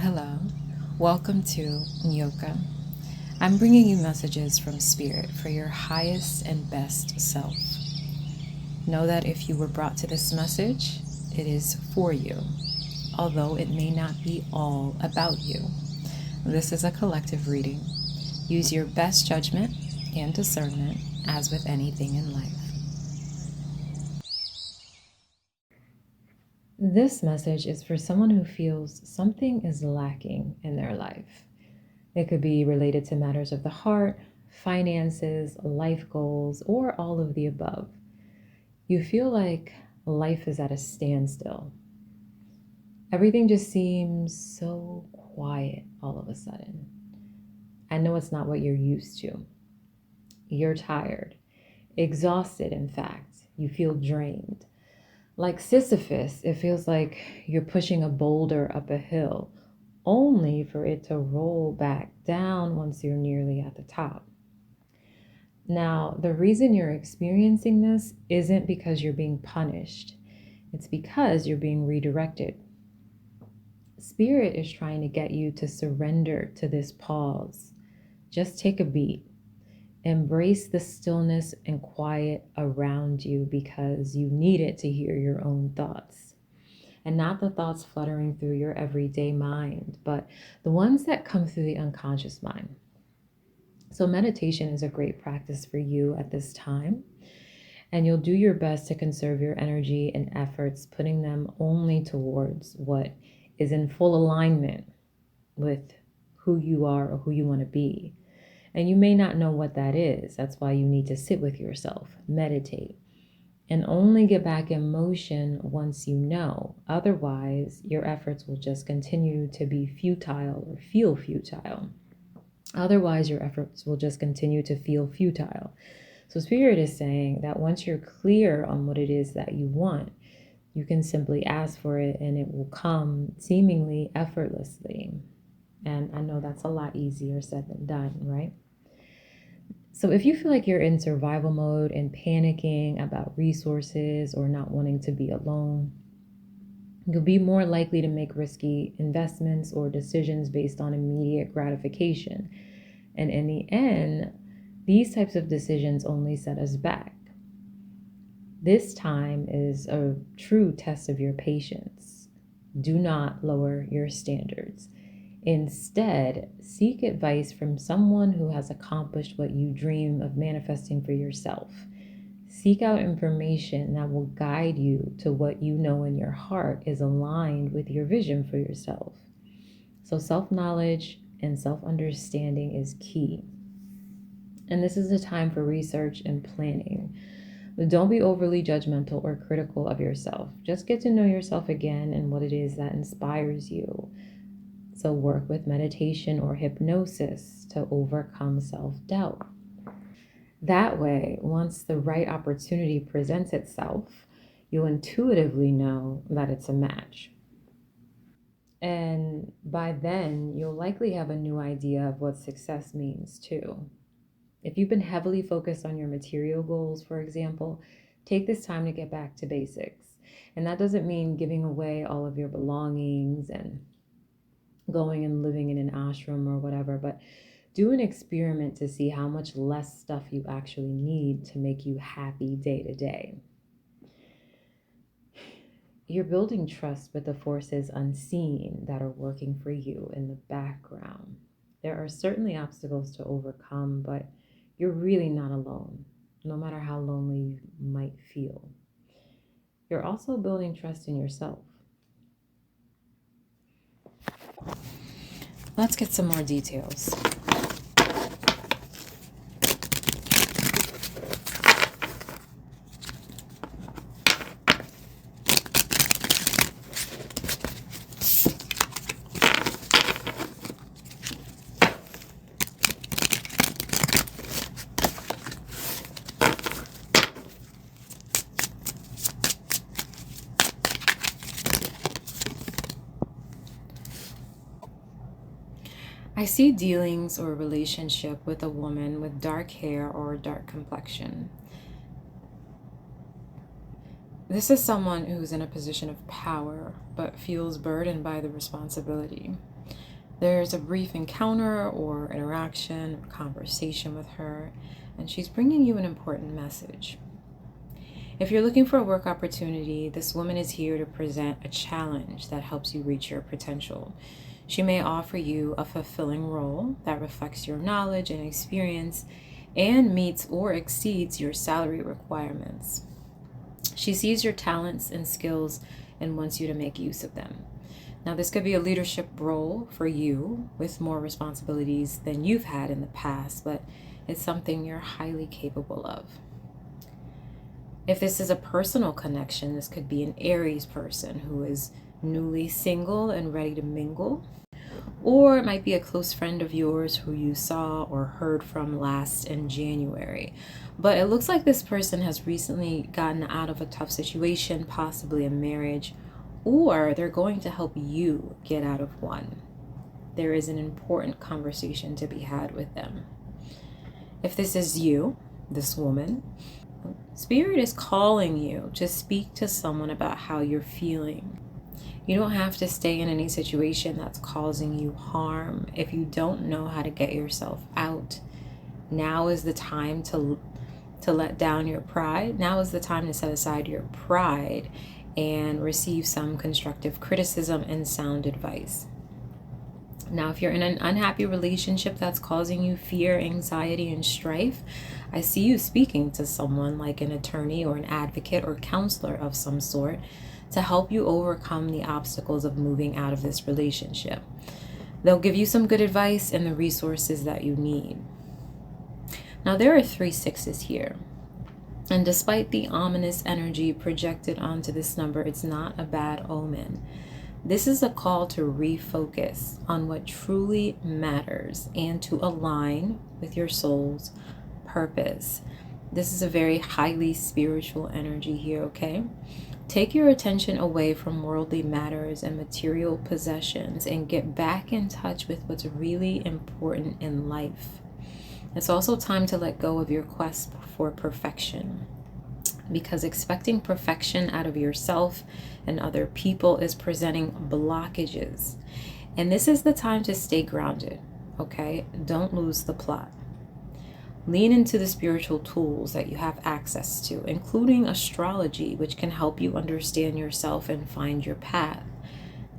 Hello, welcome to Nyoka. I'm bringing you messages from Spirit for your highest and best self. Know that if you were brought to this message, it is for you, although it may not be all about you. This is a collective reading. Use your best judgment and discernment as with anything in life. This message is for someone who feels something is lacking in their life. It could be related to matters of the heart, finances, life goals, or all of the above. You feel like life is at a standstill. Everything just seems so quiet all of a sudden. I know it's not what you're used to. You're tired, exhausted, in fact. You feel drained. Like Sisyphus, it feels like you're pushing a boulder up a hill, only for it to roll back down once you're nearly at the top. Now, the reason you're experiencing this isn't because you're being punished, it's because you're being redirected. Spirit is trying to get you to surrender to this pause. Just take a beat. Embrace the stillness and quiet around you because you need it to hear your own thoughts. And not the thoughts fluttering through your everyday mind, but the ones that come through the unconscious mind. So, meditation is a great practice for you at this time, and you'll do your best to conserve your energy and efforts, putting them only towards what is in full alignment with who you are or who you want to be. And you may not know what that is. That's why you need to sit with yourself, meditate, and only get back in motion once you know. Otherwise, your efforts will just continue to be futile or feel futile. Otherwise, your efforts will just continue to feel futile. So, Spirit is saying that once you're clear on what it is that you want, you can simply ask for it and it will come seemingly effortlessly. And I know that's a lot easier said than done, right? So, if you feel like you're in survival mode and panicking about resources or not wanting to be alone, you'll be more likely to make risky investments or decisions based on immediate gratification. And in the end, these types of decisions only set us back. This time is a true test of your patience. Do not lower your standards. Instead, seek advice from someone who has accomplished what you dream of manifesting for yourself. Seek out information that will guide you to what you know in your heart is aligned with your vision for yourself. So, self-knowledge and self-understanding is key. And this is a time for research and planning. But don't be overly judgmental or critical of yourself. Just get to know yourself again and what it is that inspires you. So, work with meditation or hypnosis to overcome self-doubt. That way, once the right opportunity presents itself, you'll intuitively know that it's a match. And by then, you'll likely have a new idea of what success means too. If you've been heavily focused on your material goals, for example, take this time to get back to basics. And that doesn't mean giving away all of your belongings and going and living in an ashram or whatever, but do an experiment to see how much less stuff you actually need to make you happy day to day. You're building trust with the forces unseen that are working for you in the background. There are certainly obstacles to overcome, but you're really not alone, no matter how lonely you might feel. You're also building trust in yourself. Let's get some more details. I see dealings or relationship with a woman with dark hair or dark complexion. This is someone who's in a position of power but feels burdened by the responsibility. There's a brief encounter or interaction or conversation with her, and she's bringing you an important message. If you're looking for a work opportunity, this woman is here to present a challenge that helps you reach your potential. She may offer you a fulfilling role that reflects your knowledge and experience and meets or exceeds your salary requirements. She sees your talents and skills and wants you to make use of them. Now, this could be a leadership role for you with more responsibilities than you've had in the past, but it's something you're highly capable of. If this is a personal connection, this could be an Aries person who is newly single and ready to mingle. Or it might be a close friend of yours who you saw or heard from last in January. But it looks like this person has recently gotten out of a tough situation, possibly a marriage, or they're going to help you get out of one. There is an important conversation to be had with them. If this is you, this woman, Spirit is calling you to speak to someone about how you're feeling. You don't have to stay in any situation that's causing you harm. If you don't know how to get yourself out, now is the time to let down your pride. Now is the time to set aside your pride and receive some constructive criticism and sound advice. Now, if you're in an unhappy relationship that's causing you fear, anxiety, and strife, I see you speaking to someone like an attorney or an advocate or counselor of some sort to help you overcome the obstacles of moving out of this relationship. They'll give you some good advice and the resources that you need. Now, there are 3 6s here. And despite the ominous energy projected onto this number, it's not a bad omen. This is a call to refocus on what truly matters and to align with your soul's purpose. This is a very highly spiritual energy here, okay? Take your attention away from worldly matters and material possessions and get back in touch with what's really important in life. It's also time to let go of your quest for perfection, because expecting perfection out of yourself and other people is presenting blockages. And this is the time to stay grounded, okay? Don't lose the plot. Lean into the spiritual tools that you have access to, including astrology, which can help you understand yourself and find your path.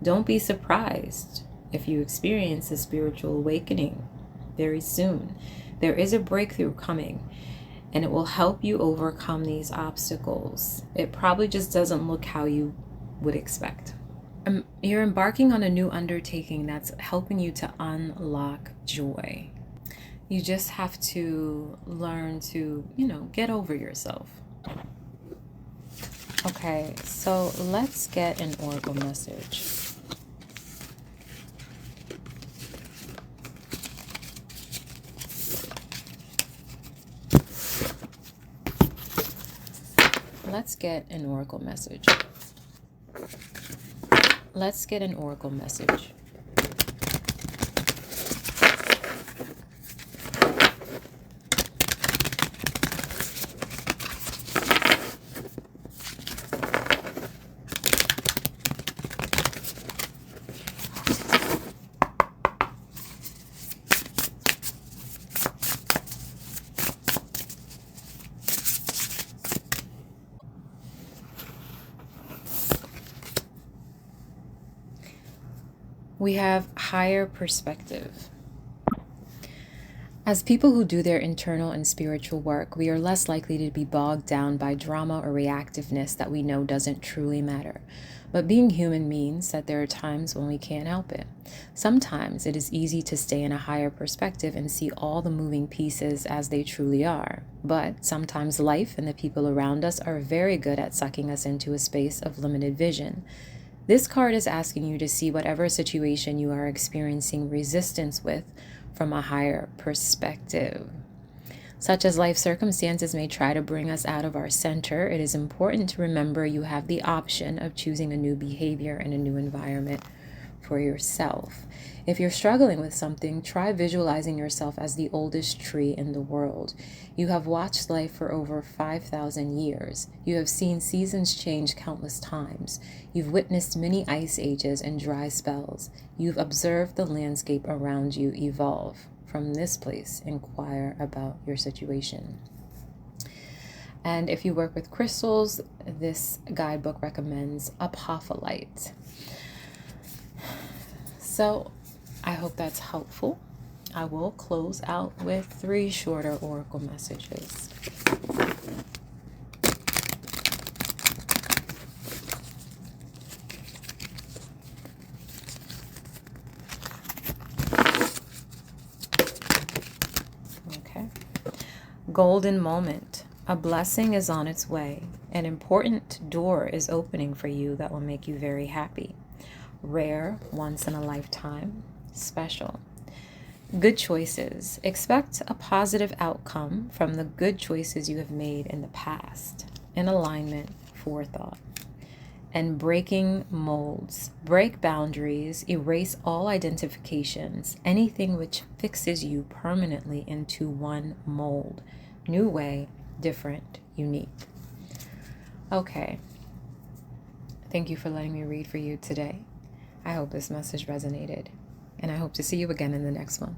Don't be surprised if you experience a spiritual awakening very soon. There is a breakthrough coming, and it will help you overcome these obstacles. It probably just doesn't look how you would expect. You're embarking on a new undertaking that's helping you to unlock joy. You just have to learn to, get over yourself. Okay, so let's get an oracle message. Let's get an oracle message. Let's get an oracle message. We have higher perspective. As people who do their internal and spiritual work, we are less likely to be bogged down by drama or reactiveness that we know doesn't truly matter. But being human means that there are times when we can't help it. Sometimes it is easy to stay in a higher perspective and see all the moving pieces as they truly are. But sometimes life and the people around us are very good at sucking us into a space of limited vision. This card is asking you to see whatever situation you are experiencing resistance with from a higher perspective. Such as life circumstances may try to bring us out of our center, it is important to remember you have the option of choosing a new behavior and a new environment for yourself. If you're struggling with something, try visualizing yourself as the oldest tree in the world. You have watched life for over 5,000 years. You have seen seasons change countless times. You've witnessed many ice ages and dry spells. You've observed the landscape around you evolve. From this place, inquire about your situation. And if you work with crystals, this guidebook recommends apophyllite. So I hope that's helpful. I will close out with 3 shorter oracle messages. Okay. Golden moment. A blessing is on its way. An important door is opening for you that will make you very happy. Rare, once in a lifetime, special. Good choices. Expect a positive outcome from the good choices you have made in the past. In alignment, forethought. And breaking molds. Break boundaries, erase all identifications, anything which fixes you permanently into one mold. New way, different, unique. Okay. Thank you for letting me read for you today. I hope this message resonated, and I hope to see you again in the next one.